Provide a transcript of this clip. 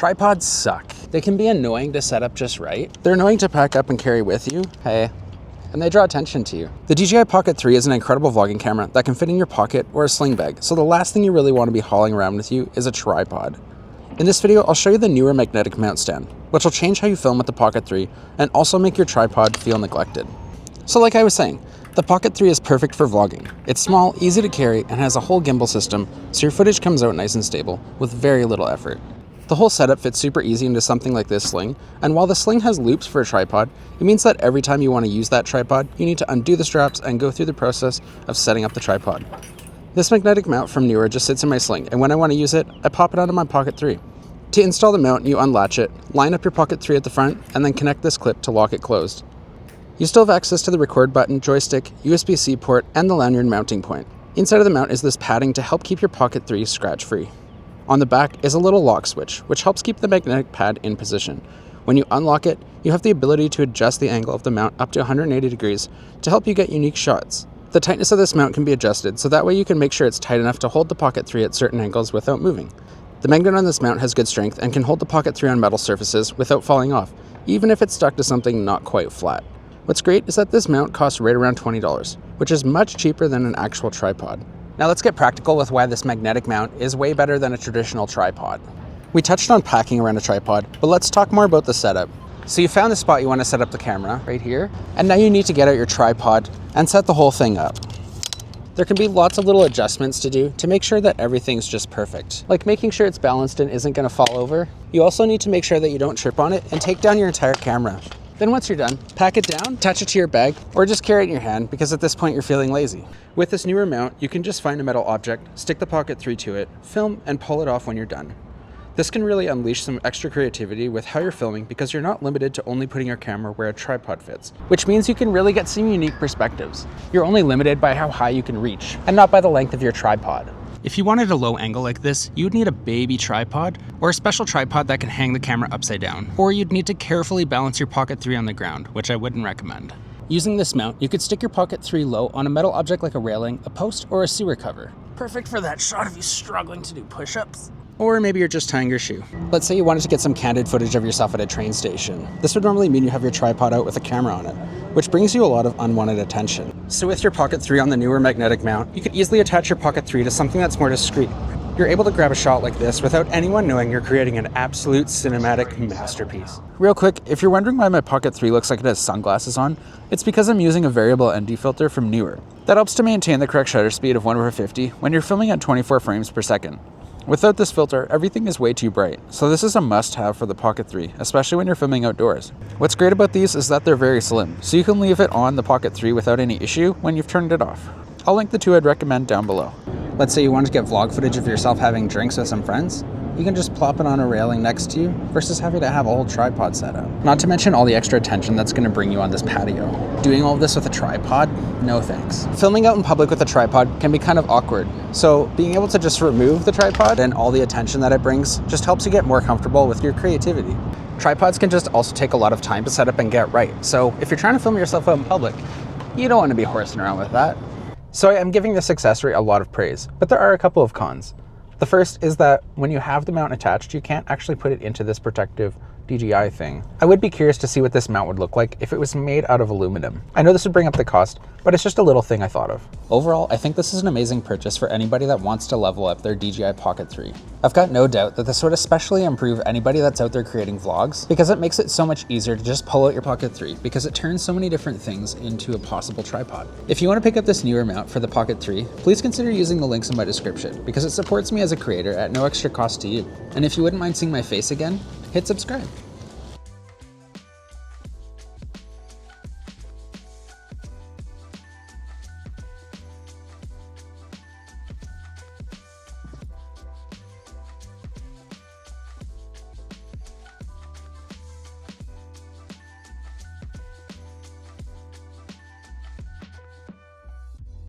Tripods suck. They can be annoying to set up just right. They're annoying to pack up and carry with you. Hey. And they draw attention to you. The DJI Pocket 3 is an incredible vlogging camera that can fit in your pocket or a sling bag, so the last thing you really want to be hauling around with you is a tripod. In this video, I'll show you the newer magnetic mount stand, which will change how you film with the Pocket 3 and also make your tripod feel neglected. So like I was saying, the Pocket 3 is perfect for vlogging. It's small, easy to carry, and has a whole gimbal system, so your footage comes out nice and stable with very little effort. The whole setup fits super easy into something like this sling, and while the sling has loops for a tripod, it means that every time you want to use that tripod, you need to undo the straps and go through the process of setting up the tripod. This magnetic mount from Newer just sits in my sling, and when I want to use it, I pop it onto my Pocket 3. To install the mount, you unlatch it, line up your Pocket 3 at the front, and then connect this clip to lock it closed. You still have access to the record button, joystick, USB-C port, and the lanyard mounting point. Inside of the mount is this padding to help keep your Pocket 3 scratch-free. On the back is a little lock switch, which helps keep the magnetic pad in position. When you unlock it, you have the ability to adjust the angle of the mount up to 180 degrees to help you get unique shots. The tightness of this mount can be adjusted, so that way you can make sure it's tight enough to hold the Pocket 3 at certain angles without moving. The magnet on this mount has good strength and can hold the Pocket 3 on metal surfaces without falling off, even if it's stuck to something not quite flat. What's great is that this mount costs right around $20, which is much cheaper than an actual tripod. Now let's get practical with why this magnetic mount is way better than a traditional tripod. We touched on packing around a tripod, but let's talk more about the setup. So you found the spot you want to set up the camera, right here, and now you need to get out your tripod and set the whole thing up. There can be lots of little adjustments to do to make sure that everything's just perfect, like making sure it's balanced and isn't going to fall over. You also need to make sure that you don't trip on it and take down your entire camera. Then once you're done, pack it down, attach it to your bag, or just carry it in your hand because at this point you're feeling lazy. With this newer mount, you can just find a metal object, stick the Pocket 3 to it, film, and pull it off when you're done. This can really unleash some extra creativity with how you're filming because you're not limited to only putting your camera where a tripod fits, which means you can really get some unique perspectives. You're only limited by how high you can reach, and not by the length of your tripod. If you wanted a low angle like this, you would need a baby tripod or a special tripod that can hang the camera upside down, or you'd need to carefully balance your Pocket 3 on the ground, which I wouldn't recommend. Using this mount, you could stick your Pocket 3 low on a metal object like a railing, a post, or a sewer cover. Perfect for that shot of you struggling to do push-ups. Or maybe you're just tying your shoe. Let's say you wanted to get some candid footage of yourself at a train station. This would normally mean you have your tripod out with a camera on it, which brings you a lot of unwanted attention. So with your Pocket 3 on the newer magnetic mount, you could easily attach your Pocket 3 to something that's more discreet. You're able to grab a shot like this without anyone knowing you're creating an absolute cinematic masterpiece. Real quick, if you're wondering why my Pocket 3 looks like it has sunglasses on, it's because I'm using a variable ND filter from Newer. That helps to maintain the correct shutter speed of 1/50 when you're filming at 24 frames per second. Without this filter, everything is way too bright, so this is a must-have for the Pocket 3, especially when you're filming outdoors. What's great about these is that they're very slim, so you can leave it on the Pocket 3 without any issue when you've turned it off. I'll link the two I'd recommend down below. Let's say you want to get vlog footage of yourself having drinks with some friends. You can just plop it on a railing next to you versus having to have a whole tripod set up. Not to mention all the extra attention that's going to bring you on this patio. Doing all of this with a tripod? No thanks. Filming out in public with a tripod can be kind of awkward, so being able to just remove the tripod and all the attention that it brings just helps you get more comfortable with your creativity. Tripods can just also take a lot of time to set up and get right, so if you're trying to film yourself out in public, you don't want to be horsing around with that. So I'm giving this accessory a lot of praise, but there are a couple of cons. The first is that when you have the mount attached, you can't actually put it into this protective DJI thing. I would be curious to see what this mount would look like if it was made out of aluminum. I know this would bring up the cost, but it's just a little thing I thought of. Overall, I think this is an amazing purchase for anybody that wants to level up their DJI Pocket 3. I've got no doubt that this would especially improve anybody that's out there creating vlogs because it makes it so much easier to just pull out your Pocket 3 because it turns so many different things into a possible tripod. If you want to pick up this newer mount for the Pocket 3, please consider using the links in my description because it supports me as a creator at no extra cost to you. And if you wouldn't mind seeing my face again, hit subscribe.